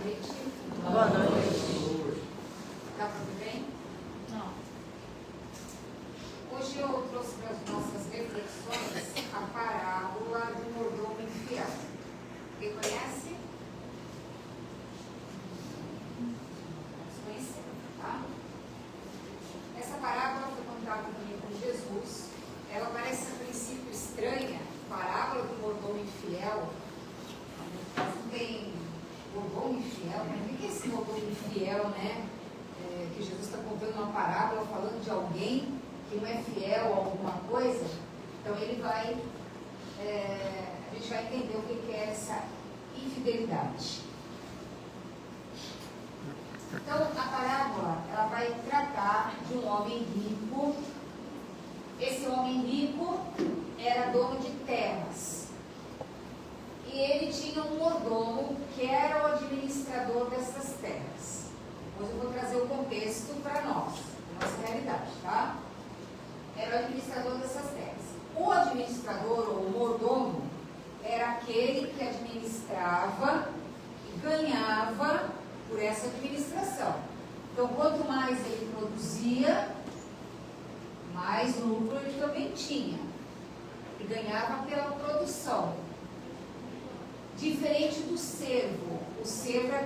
noite. Boa noite. Tá tudo bem? Não. Hoje eu trouxe para as nossas reflexões a parábola do mordomo infiel. Quem conhece? Vamos conhecer, tá? Essa parábola foi contada também por Jesus. Ela parece a princípio estranha, parábola do mordomo infiel. Não tem mordomo infiel, mas o que é esse mordomo infiel, né? Que Jesus está contando uma parábola falando de alguém que não é fiel a alguma coisa. Então ele vai, a gente vai entender o que é essa infidelidade. Então a parábola, ela vai tratar de um homem rico. Esse homem rico era dono de terras. E ele tinha um mordomo que era o administrador dessas terras. Depois eu vou trazer o contexto para nós, nossa realidade, tá? Era o administrador dessas terras. O administrador ou o mordomo era aquele que administrava e ganhava por essa administração. Então, quanto mais ele produzia, mais lucro ele também tinha. E ganhava pela produção. Diferente do servo. O servo é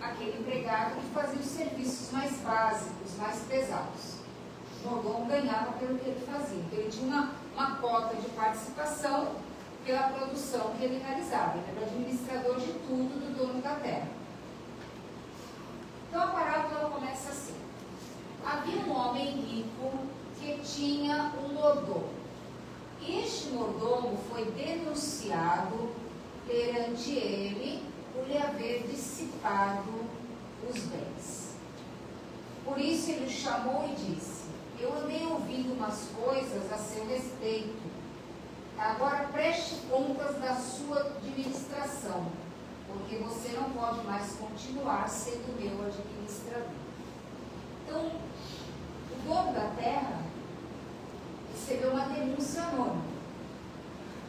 aquele empregado que fazia os serviços mais básicos, mais pesados. O mordomo ganhava pelo que ele fazia. Então, ele tinha uma cota de participação pela produção que ele realizava. Ele era o administrador de tudo do dono da terra. Então, a parábola começa assim. Havia um homem rico que tinha um mordomo. Este mordomo foi denunciado perante ele por lhe haver dissipado os bens. Por isso ele o chamou e disse: eu andei ouvindo umas coisas a seu respeito. Agora preste contas da sua administração, porque você não pode mais continuar sendo meu administrador. Então, o dono da terra recebeu uma denúncia anônima,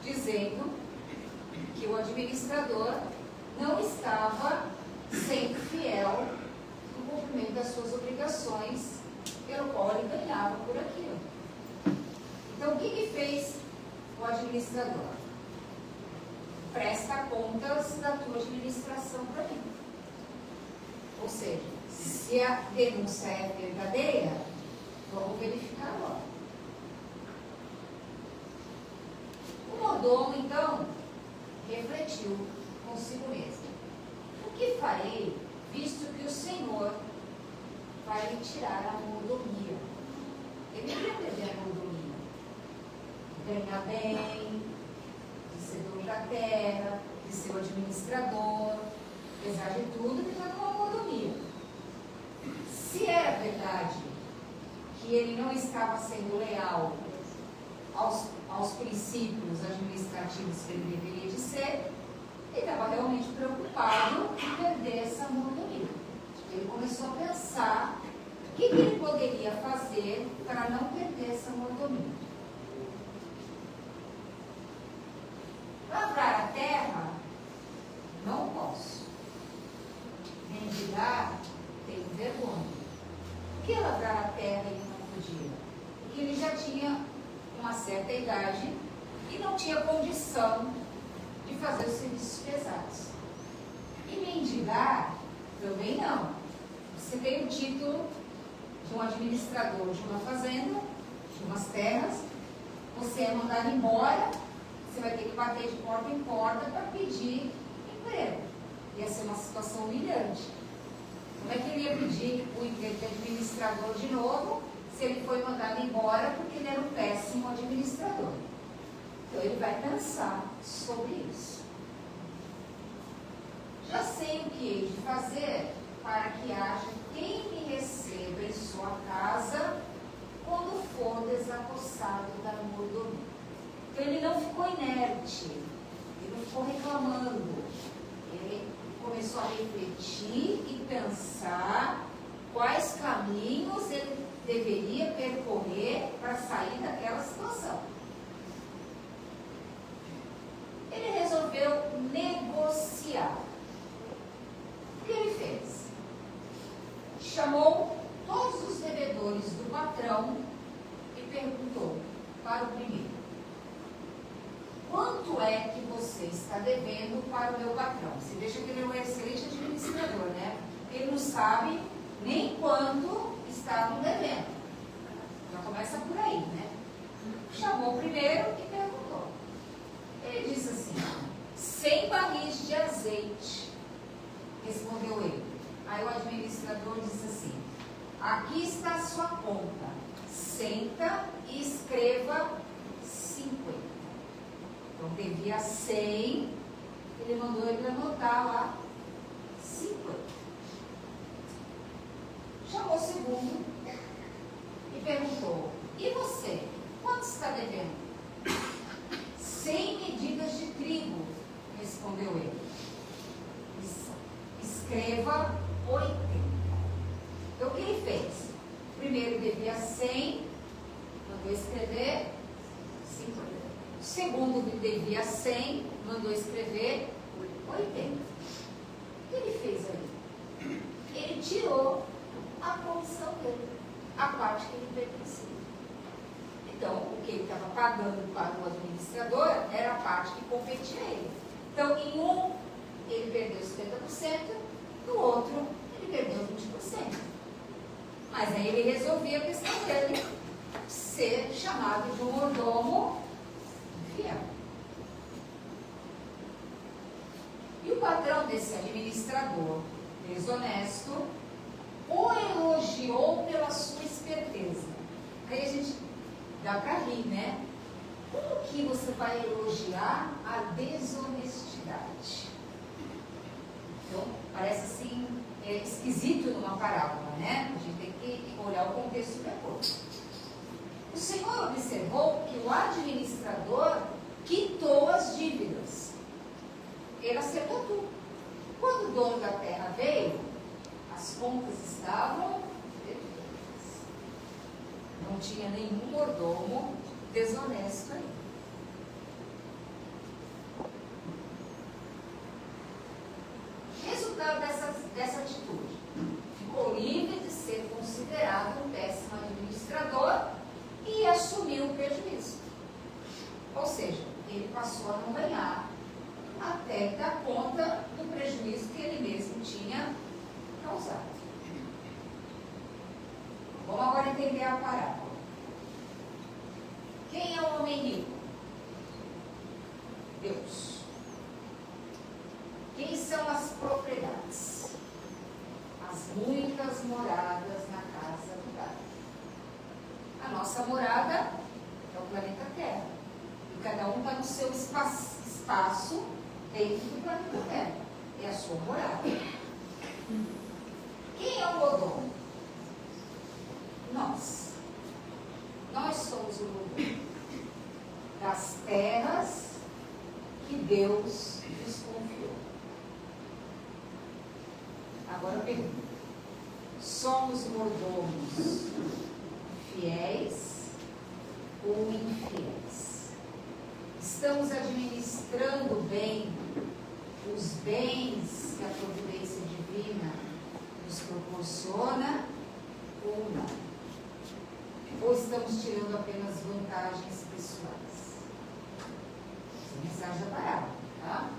dizendo que o administrador não estava sendo fiel no cumprimento das suas obrigações, pelo qual ele ganhava por aquilo. Então, o que fez o administrador? Presta contas da tua administração para mim. Ou seja, se a denúncia é verdadeira, vamos verificar agora. O mordomo, então, refletiu consigo mesmo: o que farei, visto que o Senhor vai me tirar a mordomia? Ele não quer perder a mordomia. Ganhar bem, de ser dono da terra, de ser o administrador. Apesar de tudo, ele está com uma mordomia. Se era verdade que ele não estava sendo leal aos princípios administrativos que ele deveria de ser, ele estava realmente preocupado em perder essa mordomia. Ele começou a pensar o que ele poderia fazer para não perder essa mordomia. Lavrar a terra, não posso. Mendigar, tenho vergonha. Por que lavrar a terra ele não podia? Porque ele já tinha uma certa idade e não tinha condição de fazer os serviços pesados. E mendigar, também não. Você tem o título de um administrador de uma fazenda, de umas terras, você é mandado embora, você vai ter que bater de porta em porta para pedir emprego. Ia ser uma situação humilhante. Como é que ele ia pedir o emprego de administrador de novo, se ele foi mandado embora porque ele era um péssimo administrador? Então ele vai pensar sobre isso. Já sei o que hei de fazer para que haja quem me receba em sua casa quando for desapossado da mordomia. Então ele não ficou inerte, ele não ficou reclamando, ele começou a refletir e pensar quais caminhos ele deveria percorrer para sair daquela situação. Ele resolveu negociar. O que ele para o meu patrão. Você veja que ele é um excelente administrador, né? Ele não sabe nem quanto estavam devendo. Já começa por aí, né? Chamou primeiro e perguntou. Ele disse assim: 100 barris de azeite. Respondeu ele. Aí o administrador disse assim: aqui está a sua conta. Senta e escreva 50. Então devia 100. Ele mandou ele anotar lá 50. Chamou o segundo e perguntou: e você? Quanto está devendo? 100 medidas de trigo, respondeu ele. Escreva 80. Então o que ele fez? Primeiro devia 100, mandou escrever 50. O segundo devia 100, mandou escrever 80. O que ele fez ali? Ele tirou a comissão dele, a parte que ele pertencia. Então, o que ele estava pagando para o administrador era a parte que competia a ele. Então, em um, ele perdeu 50%, no outro, ele perdeu 20%. Mas aí ele resolvia a questão dele, ser chamado de um mordomo fiel. E o patrão desse administrador desonesto o elogiou pela sua esperteza. Aí a gente dá para rir, né? Como que você vai elogiar a desonestidade? Então, parece assim, esquisito numa parábola, né? A gente tem que olhar o contexto depois. O Senhor observou que o administrador quitou as dívidas. Ele acertou tudo. Quando o dono da terra veio, as contas estavam perfeitas. Não tinha nenhum mordomo desonesto aí. Resultado dessa atitude: ficou livre de ser considerado um péssimo administrador e assumiu o prejuízo. Ou seja, ele passou a não ganhar até dar conta do prejuízo que ele mesmo tinha causado. Vamos agora entender a parábola. Quem é o homem rico? Deus. Quem são as propriedades? As muitas moradas na casa do Pai. A nossa morada é o planeta Terra. E cada um está no seu espaço dentro do planeta Terra. É a sua morada. Quem é o mordomo? Nós. Nós somos o mordomo das terras que Deus nos confiou. Agora eu pergunto: somos mordomos fiéis ou infiéis? Estamos administrando bem os bens que a providência divina nos proporciona ou não? Ou estamos tirando apenas vantagens pessoais? Essa é a mensagem da parábola, tá?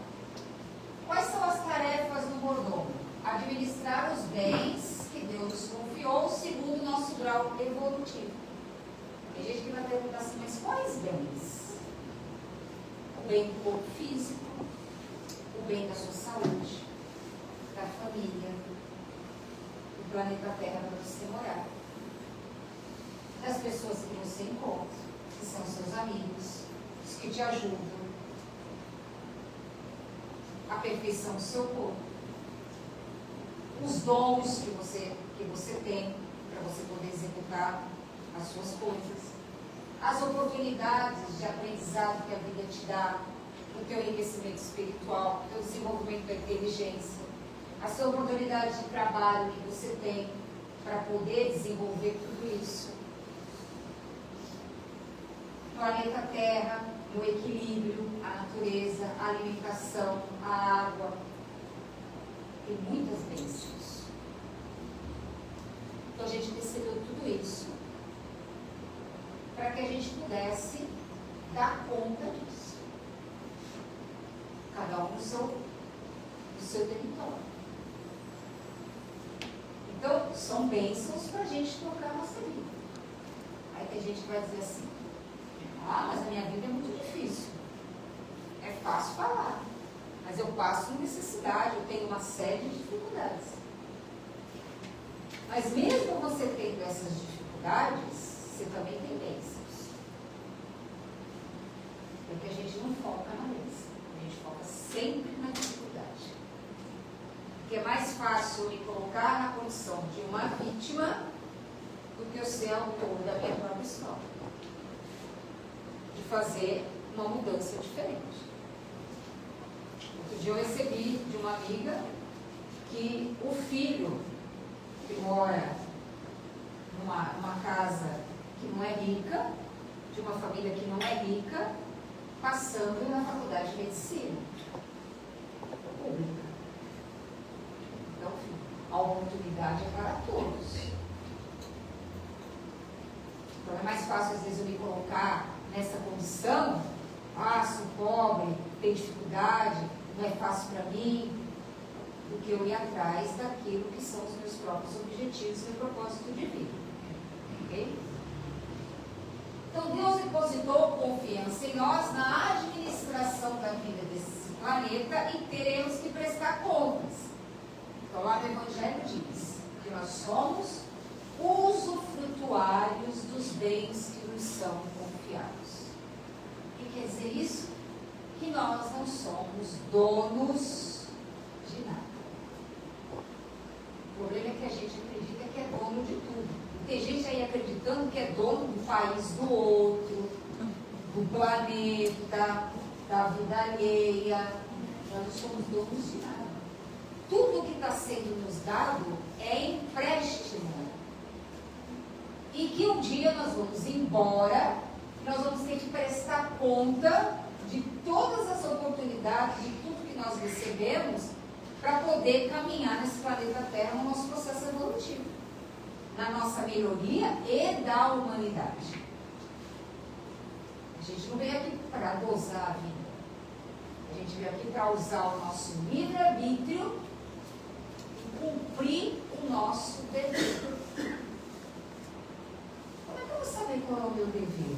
Quais são as tarefas do mordomo? Administrar os bens que Deus nos confiou segundo o nosso grau evolutivo. Tem gente que vai perguntar assim: mas quais bens? O bem do corpo físico, o bem da sua saúde, da família, do planeta Terra para você morar, das pessoas que você encontra, que são seus amigos, os que te ajudam, a perfeição do seu corpo, os dons que você tem para você poder executar as suas coisas, as oportunidades de aprendizado que a vida te dá, o teu enriquecimento espiritual, o teu desenvolvimento da inteligência, a sua oportunidade de trabalho que você tem para poder desenvolver tudo isso. Planeta Terra, no equilíbrio, a natureza, a alimentação, a água. Tem muitas bênçãos. Então a gente recebeu tudo isso para que a gente pudesse dar conta disso. Cada um no seu seu território. Então, são bênçãos para a gente tocar a nossa vida. Aí tem gente que vai dizer assim, mas a minha vida é muito difícil. É fácil falar, mas eu passo necessidade, eu tenho uma série de dificuldades. Mas mesmo você tendo essas dificuldades, você também tem bênçãos. Porque a gente não foca na bênção, a gente foca sempre na dificuldade. Porque é mais fácil me colocar na condição de uma vítima do que eu ser autor da minha própria história. De fazer uma mudança diferente. Outro dia eu recebi de uma amiga que o filho que mora numa casa que não é rica, de uma família que não é rica, passando na faculdade de medicina pública. Então, a oportunidade é para todos. Então é mais fácil às vezes eu me colocar nessa condição, sou pobre, tenho dificuldade, não é fácil para mim, do que eu ir atrás daquilo que são os meus próprios objetivos e meu propósito de vida. Ok? Então Deus depositou confiança em nós na administração da vida desse planeta e teremos que prestar contas. Então lá no Evangelho diz que nós somos usufrutuários dos bens que nos são confiados. O que quer dizer isso? Que nós não somos donos de nada. O problema é que a gente acredita que é dono de tudo. Tem gente aí acreditando que é dono do país do outro, do planeta, da vida alheia. Nós não somos donos de nada. Tudo que está sendo nos dado é empréstimo. E que um dia nós vamos embora, nós vamos ter que prestar conta de todas as oportunidades, de tudo que nós recebemos, para poder caminhar nesse planeta Terra no nosso processo evolutivo, na nossa melhoria e da humanidade. A gente não veio aqui para dosar a vida. A gente veio aqui para usar o nosso livre-arbítrio e cumprir o nosso dever. Como é que eu vou saber qual é o meu dever?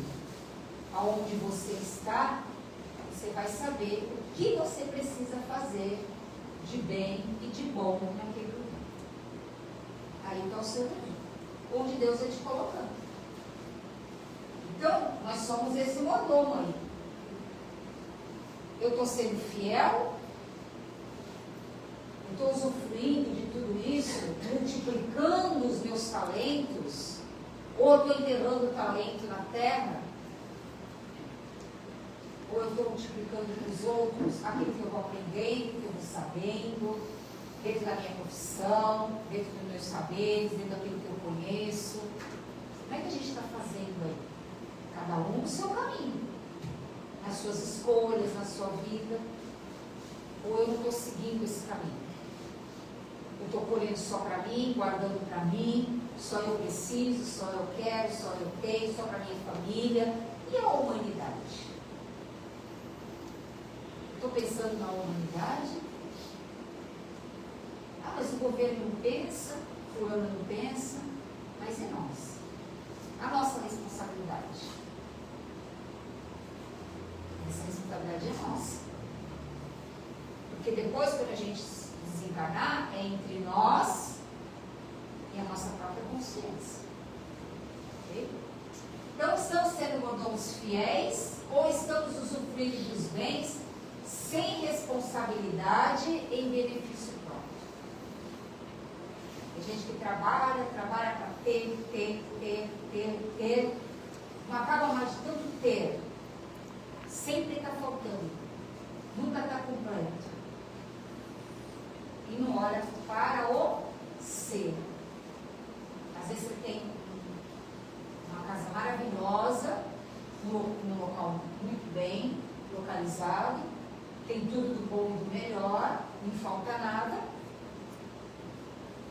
Aonde você está, você vai saber o que você precisa fazer de bem e de bom naquele lugar. Aí está o seu dever, onde Deus está te colocando. Então, nós somos esse mordomo aí. Eu estou sendo fiel, eu estou usufruindo de tudo isso, multiplicando os meus talentos, ou eu estou enterrando o talento na terra, ou eu estou multiplicando para os outros aquilo que eu vou aprendendo, que eu vou sabendo, dentro da minha profissão, dentro dos meus saberes, dentro daquilo que eu conheço. Como é que a gente está fazendo aí? Cada um no seu caminho, nas suas escolhas, na sua vida. Ou eu não estou seguindo esse caminho? Eu estou colhendo só para mim, guardando para mim, só eu preciso, só eu quero, só eu tenho, só para minha família. E a humanidade? Estou pensando na humanidade? Mas o governo não pensa, o fulano não pensa, mas é nós. A nossa responsabilidade. Essa responsabilidade é nossa. Porque depois, quando a gente desencarnar, é entre nós e a nossa própria consciência. Ok? Então, estamos sendo mordomos fiéis ou estamos usufruindo dos bens sem responsabilidade em benefício próprio? Tem gente que trabalha para ter, não acaba mais de tanto ter, sempre está faltando, nunca está completo, e não olha para o ser. Às vezes você tem uma casa maravilhosa, num local muito bem localizado, tem tudo do bom e do melhor, não falta nada,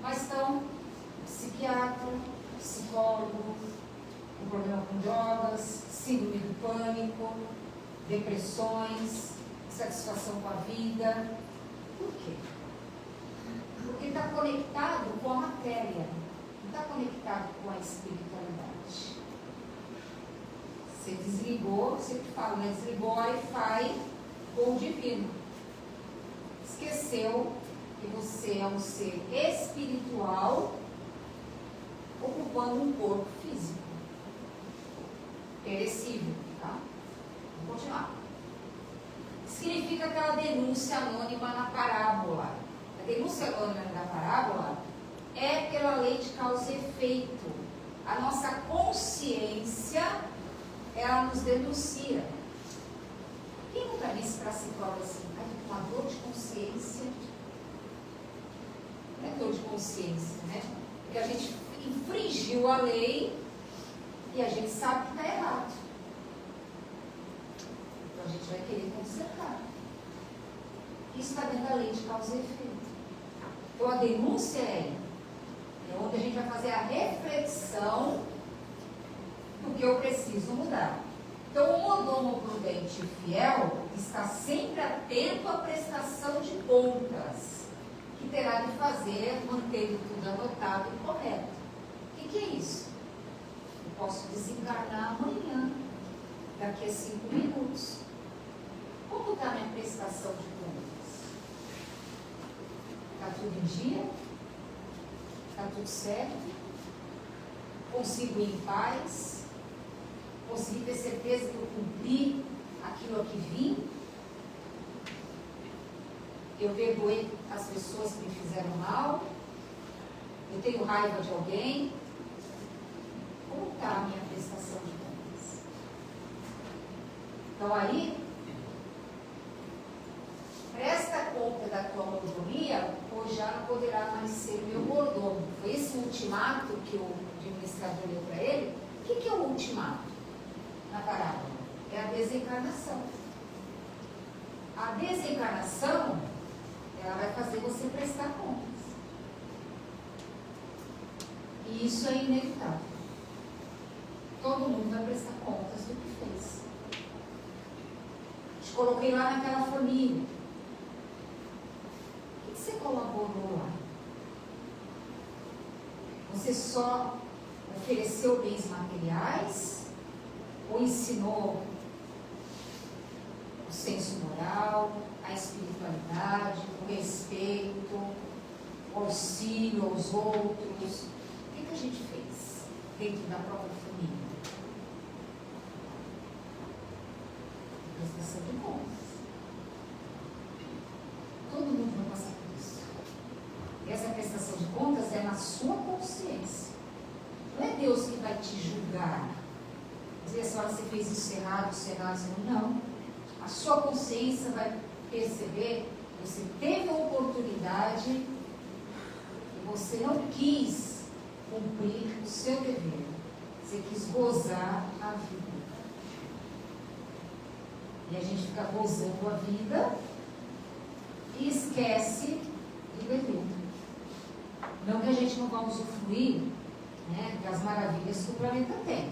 mas estão psiquiatra, psicólogo, com problema com drogas, síndrome do pânico, depressões, insatisfação com a vida. Por quê? porque está conectado com a matéria, não está conectado com a espiritualidade. Você desligou, você fala, né? Desligou o Wi-Fi com o divino. Esqueceu que você é um ser espiritual ocupando um corpo físico. Perecível, tá? Vamos continuar. Significa aquela denúncia anônima na parábola. A denúncia anônima da parábola é pela lei de causa e efeito. A nossa consciência, ela nos denuncia. Quem nunca disse para si próprio assim, uma dor de consciência? Não é dor de consciência, né? Porque a gente infringiu a lei e a gente sabe que está errado. Então a gente vai querer consertar. Isso está dentro da lei de causa e efeito. Então a denúncia é onde a gente vai fazer a reflexão do que eu preciso mudar. Então o mordomo prudente e fiel está sempre atento à prestação de contas que terá de fazer, mantendo tudo anotado e correto. O que é isso? Eu posso desencarnar amanhã, daqui a 5 minutos. Como está a minha prestação de contas? Está tudo em dia? Está tudo certo? Consigo ir em paz? Consegui ter certeza que eu cumpri aquilo a que vim? Eu perdoei as pessoas que me fizeram mal? Eu tenho raiva de alguém? Como está a minha prestação de contas? Então aí, presta conta da tua mordomia, ou já não poderá mais ser meu mordomo. Foi esse o ultimato que o administrador deu para ele. O que é o ultimato na parábola? É a desencarnação. A desencarnação, ela vai fazer você prestar contas. E isso é inevitável. Todo mundo vai prestar contas do que fez. Te coloquei lá naquela família. O que você colaborou lá? Você só ofereceu bens materiais? Ou ensinou o senso moral, a espiritualidade, o respeito, o auxílio aos outros? O que a gente fez dentro da própria família? Prestação de contas. Todo mundo vai passar por isso. E essa prestação de contas é na sua consciência. Não é Deus que vai te julgar. Dizer assim, olha, você fez isso errado, não. A sua consciência vai perceber que você teve a oportunidade e você não quis cumprir o seu dever. Você quis gozar a vida. E a gente fica gozando a vida e esquece do dever. Não que a gente não vá usufruir, né, das maravilhas que o planeta tem.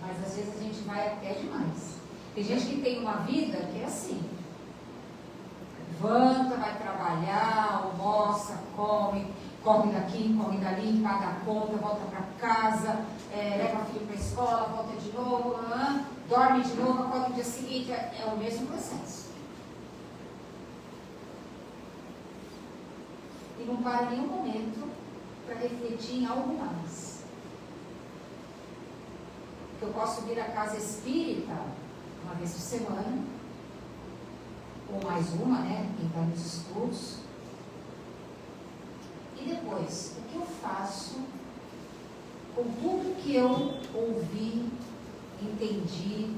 Mas às vezes a gente vai até demais. Tem gente que tem uma vida que é assim. Levanta, vai trabalhar, almoça, come daqui, come dali, paga a conta, volta para casa, leva o filho para a escola, volta de novo, dorme de novo, acorda no dia seguinte, é o mesmo processo. E não para em nenhum momento para refletir em algo mais. Eu posso vir à casa espírita uma vez por semana, ou mais uma, né? Quem está nos estudos. E depois, o que eu faço com tudo que eu ouvi, entendi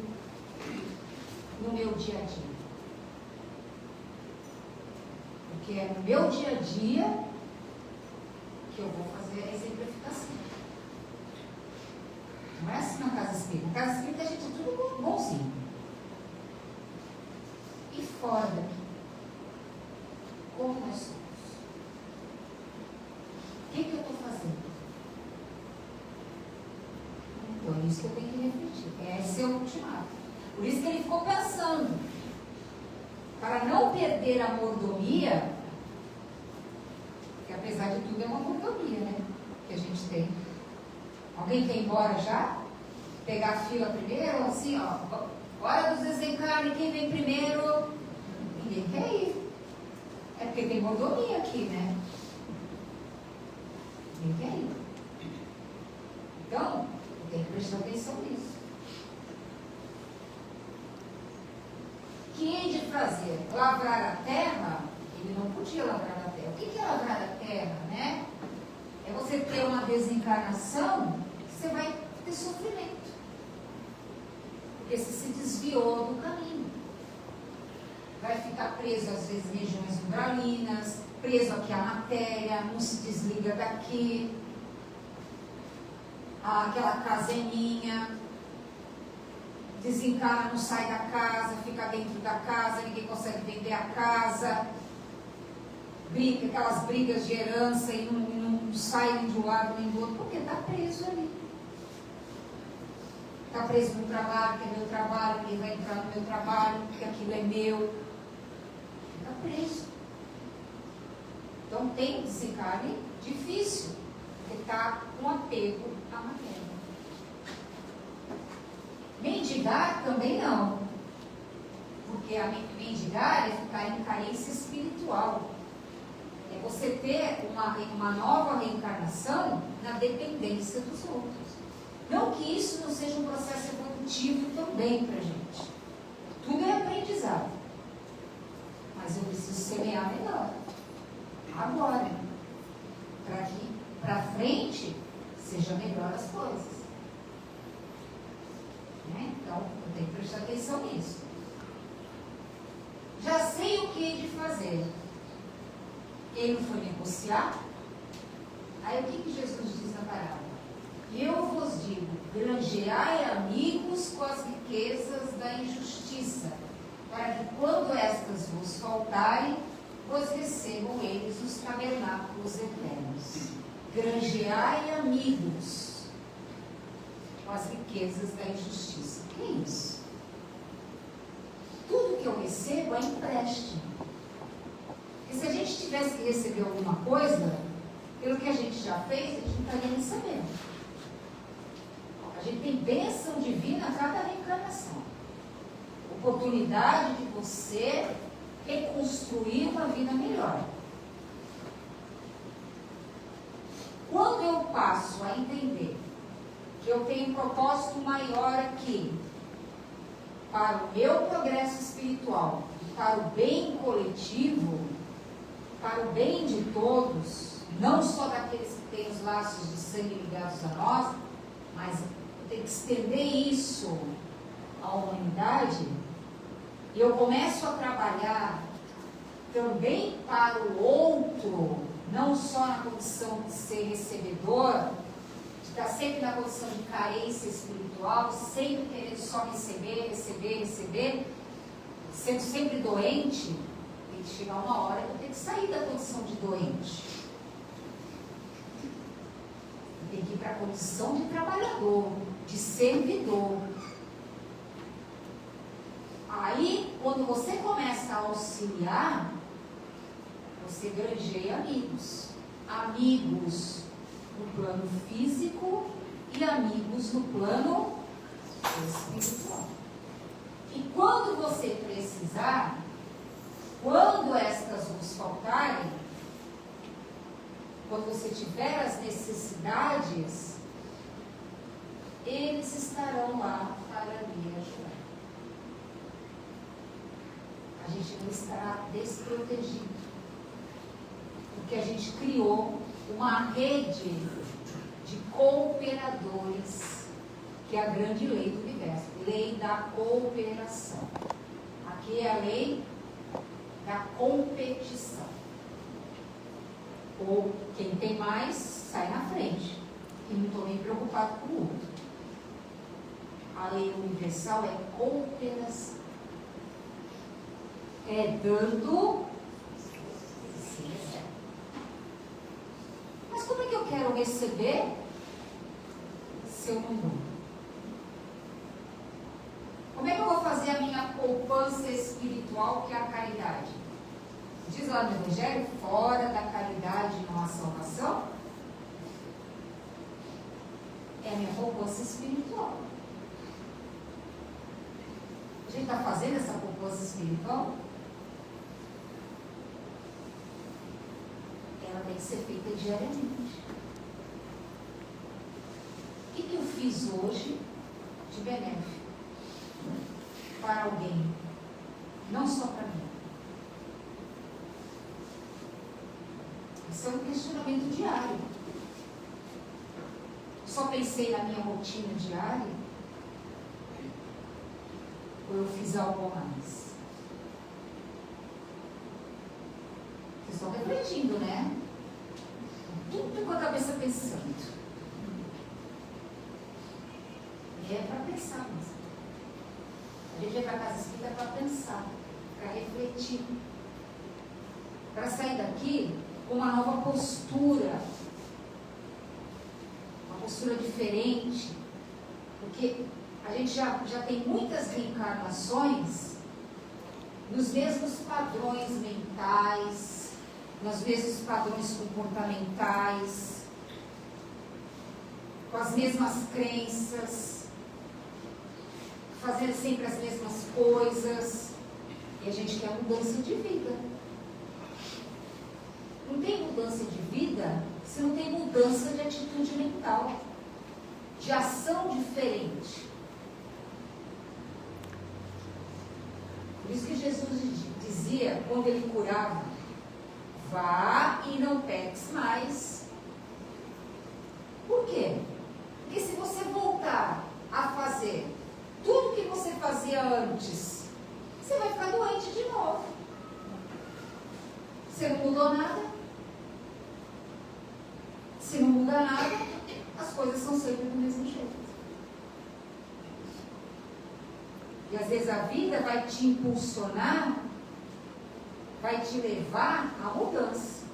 no meu dia a dia? Porque é no meu dia a dia que eu vou fazer a exemplificação. Não é assim na casa espírita. Na casa espírita a gente é tudo bonzinho. E fora daqui, como nós somos? O que eu estou fazendo? Então é isso que eu tenho que refletir. Esse é o ultimato. Por isso que ele ficou pensando. Para não perder a mordomia, apesar de tudo é uma mordomia, né? Que a gente tem. Alguém quer ir embora já? Pegar a fila primeiro? Assim, ó. Hora dos desencarnes, quem vem primeiro? Ninguém quer ir. É porque tem mordomia aqui, né? Ninguém quer ir. Então, tem que prestar atenção nisso. O que hei de fazer? Lavrar a terra? Ele não podia lavrar a terra. O que é lavrar a terra, né? É você ter uma desencarnação, você vai ter sofrimento. Porque você se desviou do caminho. Vai ficar preso, às vezes, em regiões umbralinas, preso aqui à matéria, não se desliga daqui. Aquela casa é minha. Desencarna, não sai da casa, fica dentro da casa, ninguém consegue vender a casa. Briga, aquelas brigas de herança e não sai nem de um lado nem do outro, porque está preso ali. Está preso no trabalho, que é meu trabalho, que vai entrar no meu trabalho, que aquilo é meu. Fica preso. Então tem desencarne difícil, porque está com apego à matéria. Mendigar também não, porque a mendigar é ficar em carência espiritual. É você ter uma nova reencarnação na dependência dos outros. Não que isso não seja um processo evolutivo também para a gente. Tudo é aprendizado. Mas eu preciso semear melhor. Agora. Para que para frente seja melhor as coisas. Né? Então, eu tenho que prestar atenção nisso. Já sei o que hei de fazer. Ele não foi negociar. Aí o que Jesus diz na parábola? Eu vos digo, granjeai amigos com as riquezas da injustiça, para que quando estas vos faltarem, vos recebam eles os tabernáculos eternos. Granjeai amigos com as riquezas da injustiça. O que é isso? Tudo que eu recebo é empréstimo. Porque se a gente tivesse que receber alguma coisa, pelo que a gente já fez, a gente não estaria nem sabendo. A gente tem bênção divina a cada reencarnação. Oportunidade de você reconstruir uma vida melhor. Quando eu passo a entender que eu tenho um propósito maior aqui, para o meu progresso espiritual, para o bem coletivo, para o bem de todos, não só daqueles que têm os laços de sangue ligados a nós, mas eu tenho que estender isso à humanidade, e eu começo a trabalhar também para o outro, não só na condição de ser recebedor, de estar sempre na condição de carência espiritual, sempre querendo só receber, sendo sempre doente. Tem que chegar uma hora que eu tenho que sair da condição de doente. Tem que ir para a condição de trabalhador, de servidor. Aí, quando você começa a auxiliar, você granjeia amigos. Amigos no plano físico e amigos no plano espiritual. E quando você precisar, quando estas vos faltarem, quando você tiver as necessidades, eles estarão lá para lhe ajudar. A gente não estará desprotegido, porque a gente criou uma rede de cooperadores, que é a grande lei do universo, lei da cooperação. Aqui é a lei da competição. Ou quem tem mais, sai na frente. E não estou nem preocupado com o outro. A lei universal é cooperação. É dando, se recebe. Mas como é que eu quero receber se eu não dou? Como é que eu vou fazer a minha poupança espiritual, que é a caridade? Diz diz lá no Evangelho, fora da caridade não há salvação, é a minha poupança espiritual. A gente está fazendo essa poupança espiritual? Ela tem que ser feita diariamente. O que eu fiz hoje de benéfico para alguém? Não só para mim. Esse é um questionamento diário. Só pensei na minha rotina diária? Ou eu fiz algo a mais? Vocês estão refletindo, né? Tudo com a cabeça pensando. E é para pensar mesmo. A gente vai para a casa espírita para pensar, para refletir, para sair daqui com uma nova postura, uma postura diferente, porque a gente já tem muitas reencarnações nos mesmos padrões mentais, nos mesmos padrões comportamentais, com as mesmas crenças, fazendo sempre as mesmas coisas, e a gente quer mudança de vida. Não tem mudança de vida se não tem mudança de atitude mental, de ação diferente. Por isso que Jesus dizia, quando ele curava, vá e não peques mais. Por quê? Porque se você voltar a fazer tudo que você fazia antes, você vai ficar doente de novo. Você não mudou nada. Se não muda nada, as coisas são sempre do mesmo jeito. E às vezes a vida vai te impulsionar, vai te levar à mudança.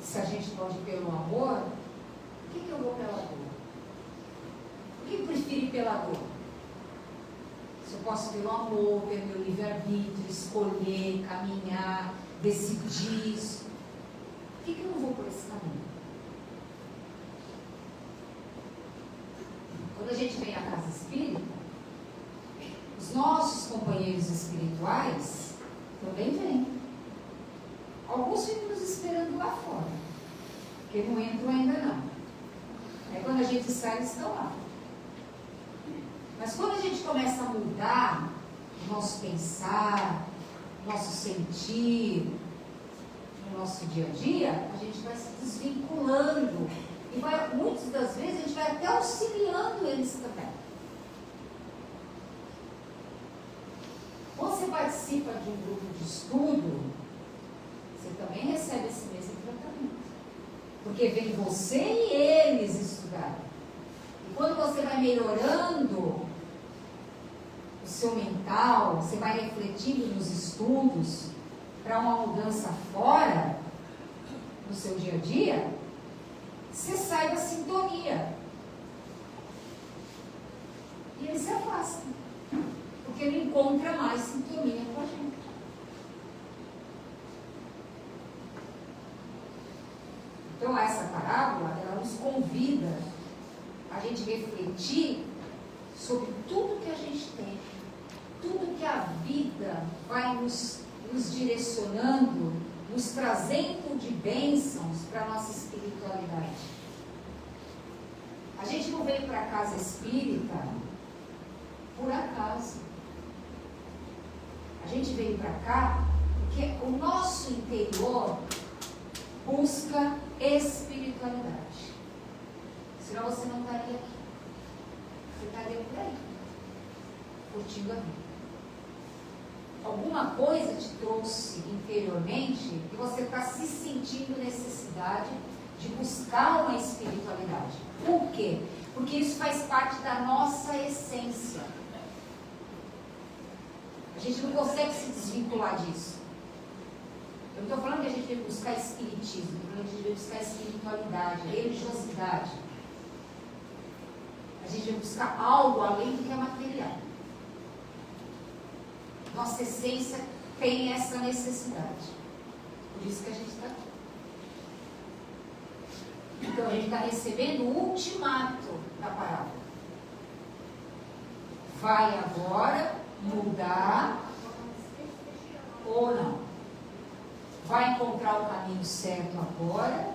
Se a gente pode ir pelo amor, por que eu vou pela dor? Por que eu prefiro ir pela dor? Se eu posso pelo amor, pelo meu livre-arbítrio, escolher, caminhar, decidir isso, por que eu não vou por esse caminho? Quando a gente vem à casa espírita, os nossos companheiros espirituais também vêm. Alguns ficam nos esperando lá fora, porque não entram ainda não. Aí quando a gente sai, eles estão lá. Mas quando a gente começa a mudar o nosso pensar, o nosso sentir, no nosso dia a dia, a gente vai se desvinculando. E vai, muitas das vezes, a gente vai até auxiliando eles também. Quando você participa de um grupo de estudo, você também recebe esse mesmo tratamento. Porque vem você e eles estudar. E quando você vai melhorando o seu mental, você vai refletindo nos estudos para uma mudança fora no seu dia a dia, você sai da sintonia. E ele se afasta. Porque não encontra mais sintonia com a gente. Então essa parábola, ela nos convida a gente refletir sobre tudo que a gente tem, tudo que a vida vai nos direcionando, nos trazendo de bênçãos para a nossa espiritualidade. A gente não veio para a casa espírita por acaso. A gente veio para cá porque o nosso interior busca espiritualidade. Senão você não estaria aqui. Você estaria por aí, curtindo a vida. Alguma coisa te trouxe interiormente e você está se sentindo necessidade de buscar uma espiritualidade. Por quê? Porque isso faz parte da nossa essência. A gente não consegue se desvincular disso. Eu não estou falando que a gente deve buscar espiritismo, estou falando que a gente deve buscar espiritualidade, religiosidade. A gente deve buscar algo além do que é material. Nossa essência tem essa necessidade. Por isso que a gente está aqui. Então a gente está recebendo o ultimato da parábola. Vai agora mudar ou não? Vai encontrar o caminho certo agora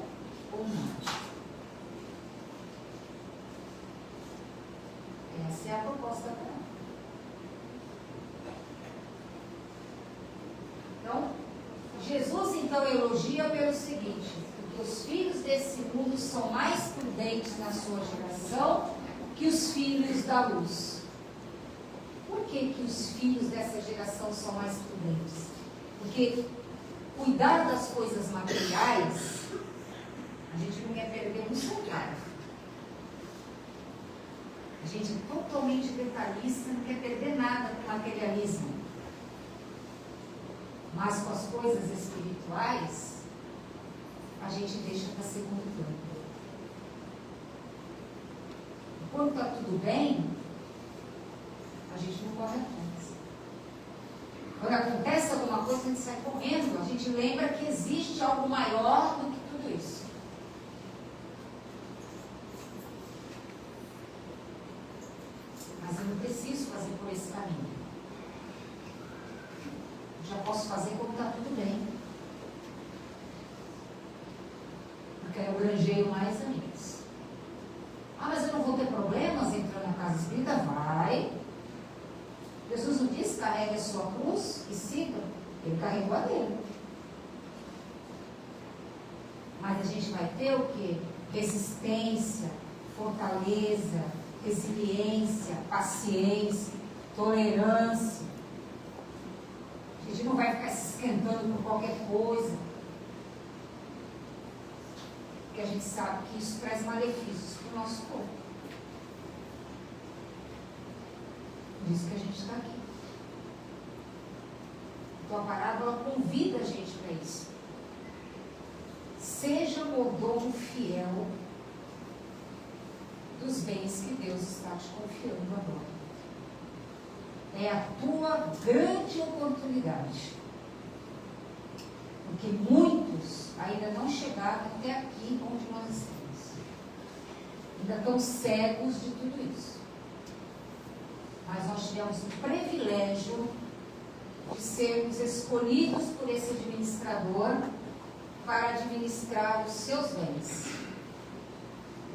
ou não? Essa é a proposta da parábola. Então, Jesus então elogia pelo seguinte: porque os filhos desse mundo são mais prudentes na sua geração que os filhos da luz. Por que os filhos dessa geração são mais prudentes? Porque cuidar das coisas materiais, a gente não quer perder um centavo. A gente é totalmente detalhista, não quer perder nada com o materialismo. Mas com as coisas espirituais, a gente deixa para segundo plano. Quando está tudo bem, a gente não corre atrás. Quando acontece alguma coisa, a gente sai correndo. A gente lembra que existe algo maior do que tudo isso. Mas eu não preciso fazer por esse caminho. Já posso fazer quando está tudo bem. Porque eu granjeio mais amigos. Mas eu não vou ter problemas entrando na casa espírita? Vai. Jesus não disse: carregue a sua cruz e siga. Ele carregou a dele. Mas a gente vai ter o quê? Resistência, fortaleza, resiliência, paciência, tolerância. A gente não vai ficar se esquentando por qualquer coisa. Porque a gente sabe que isso traz malefícios para o nosso corpo. Por isso que a gente está aqui. Então a parábola convida a gente para isso. Seja mordomo fiel dos bens que Deus está te confiando agora. É a tua grande oportunidade. Porque muitos ainda não chegaram até aqui onde nós estamos. Ainda estão cegos de tudo isso. Mas nós tivemos o privilégio de sermos escolhidos por esse administrador para administrar os seus bens.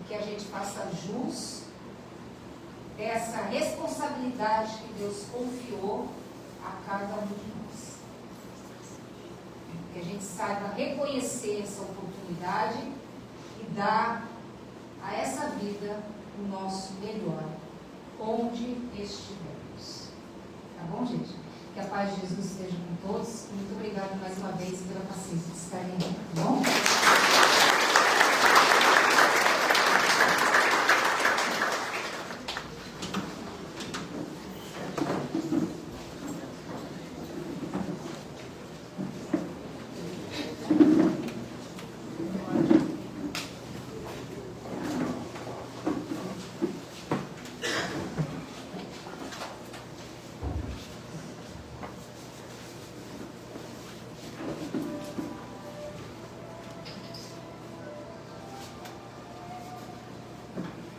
E que a gente faça jus dessa responsabilidade que Deus confiou a cada um de nós. Que a gente saiba reconhecer essa oportunidade e dar a essa vida o nosso melhor, onde estivermos. Tá bom, gente? Que a paz de Jesus esteja com todos. Muito obrigada mais uma vez pela paciência de estarem aqui. Tá bom?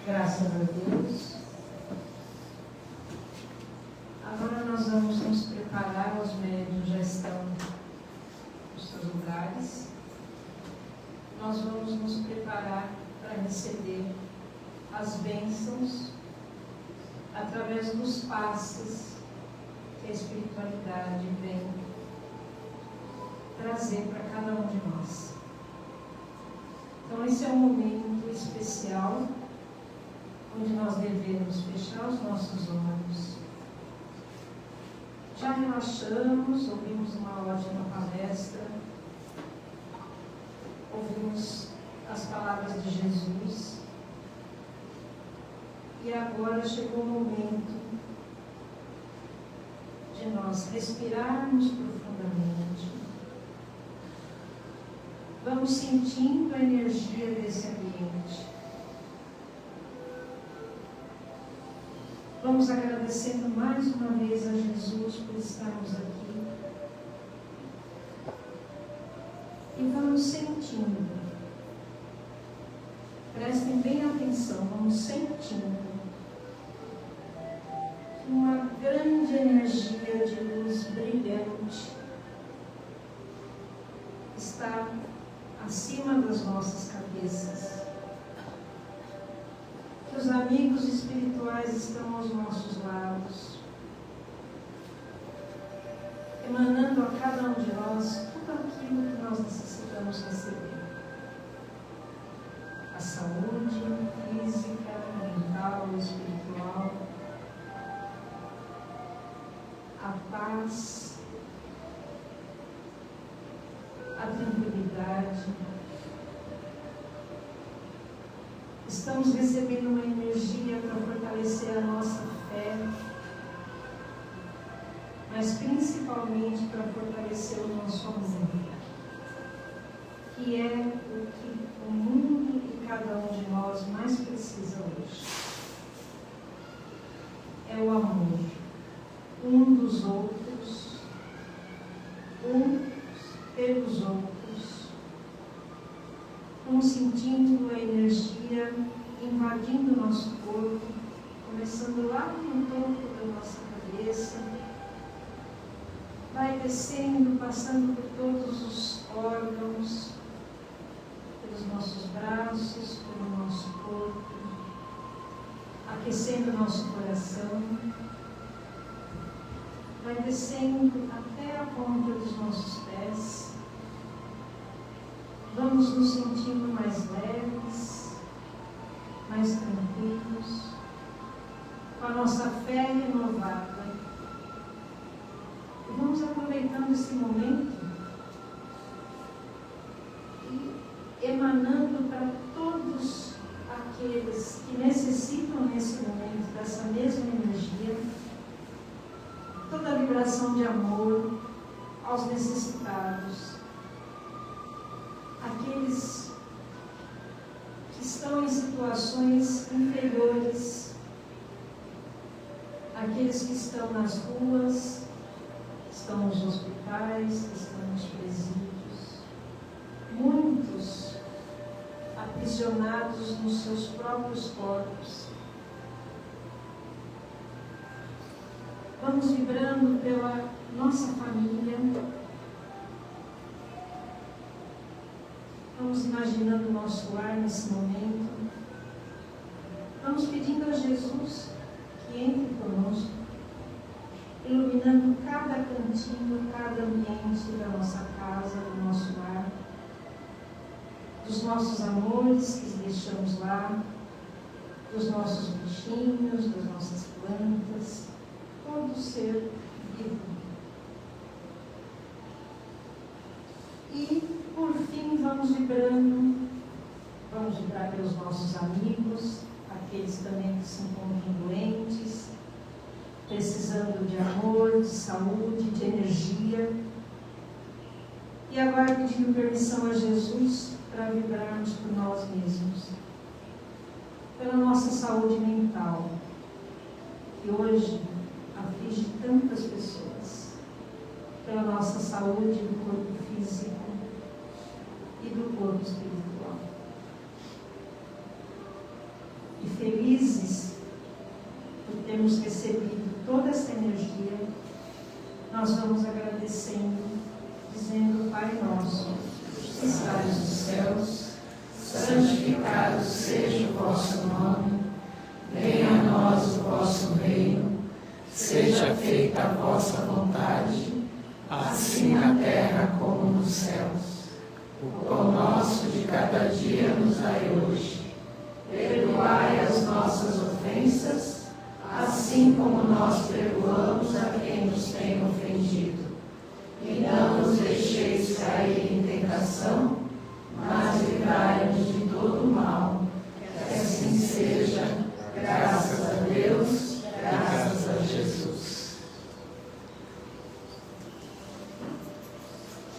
Graças a Deus. Agora nós vamos nos preparar, os médiuns já estão nos seus lugares. Nós vamos nos preparar para receber as bênçãos através dos passes que a espiritualidade vem trazer para cada um de nós. Então esse é um momento especial onde nós devemos fechar os nossos olhos. Já relaxamos, ouvimos uma ótima palestra, ouvimos as palavras de Jesus, e agora chegou o momento de nós respirarmos profundamente. Vamos sentindo a energia desse ambiente. Vamos agradecendo mais uma vez a Jesus por estarmos aqui, E vamos sentindo. Prestem bem atenção, vamos sentindo uma grande energia de luz brilhante está acima das nossas cabeças. Que os amigos espirituais estão aos nossos lados, emanando a cada um de nós tudo aquilo que nós necessitamos receber. A saúde física, mental, espiritual, a paz, a tranquilidade. Estamos recebendo uma energia para fortalecer a nossa fé, mas principalmente para fortalecer o nosso amor, que é o que o mundo e cada um de nós mais precisa hoje. É o amor, um dos outros, uns pelos outros, sentindo a energia invadindo o nosso corpo, começando lá no topo da nossa cabeça, vai descendo, passando por todos os órgãos, pelos nossos braços, pelo nosso corpo, aquecendo o nosso coração, vai descendo até a ponta dos nossos pés. Vamos nos sentindo mais leves, mais tranquilos, com a nossa fé renovada. E vamos aproveitando esse momento e emanando para todos aqueles que necessitam nesse momento dessa mesma energia, toda a vibração de amor aos necessitados, aqueles que estão em situações inferiores, aqueles que estão nas ruas, estão nos hospitais, estão nos presídios, muitos aprisionados nos seus próprios corpos. Vamos vibrando pela nossa família, vamos imaginando o nosso lar nesse momento, vamos pedindo a Jesus que entre conosco, iluminando cada cantinho, cada ambiente da nossa casa, do nosso lar, dos nossos amores que deixamos lá, dos nossos bichinhos, das nossas plantas, todo ser vivo. E, por fim, vamos vibrar pelos nossos amigos, aqueles também que se encontram doentes, precisando de amor, de saúde, de energia. E agora pedindo permissão a Jesus para vibrarmos por nós mesmos, pela nossa saúde mental, que hoje aflige tantas pessoas, pela nossa saúde do corpo físico e do corpo espiritual. E felizes por termos recebido toda essa energia, nós vamos agradecendo, dizendo: Pai nosso, que estás nos céus, santificado seja o vosso nome, venha a nós o vosso reino, seja feita a vossa vontade, assim na terra como nos céus. O pão nosso de cada dia nos dai hoje. Perdoai as nossas ofensas, assim como nós perdoamos a quem nos tem ofendido. E não nos deixeis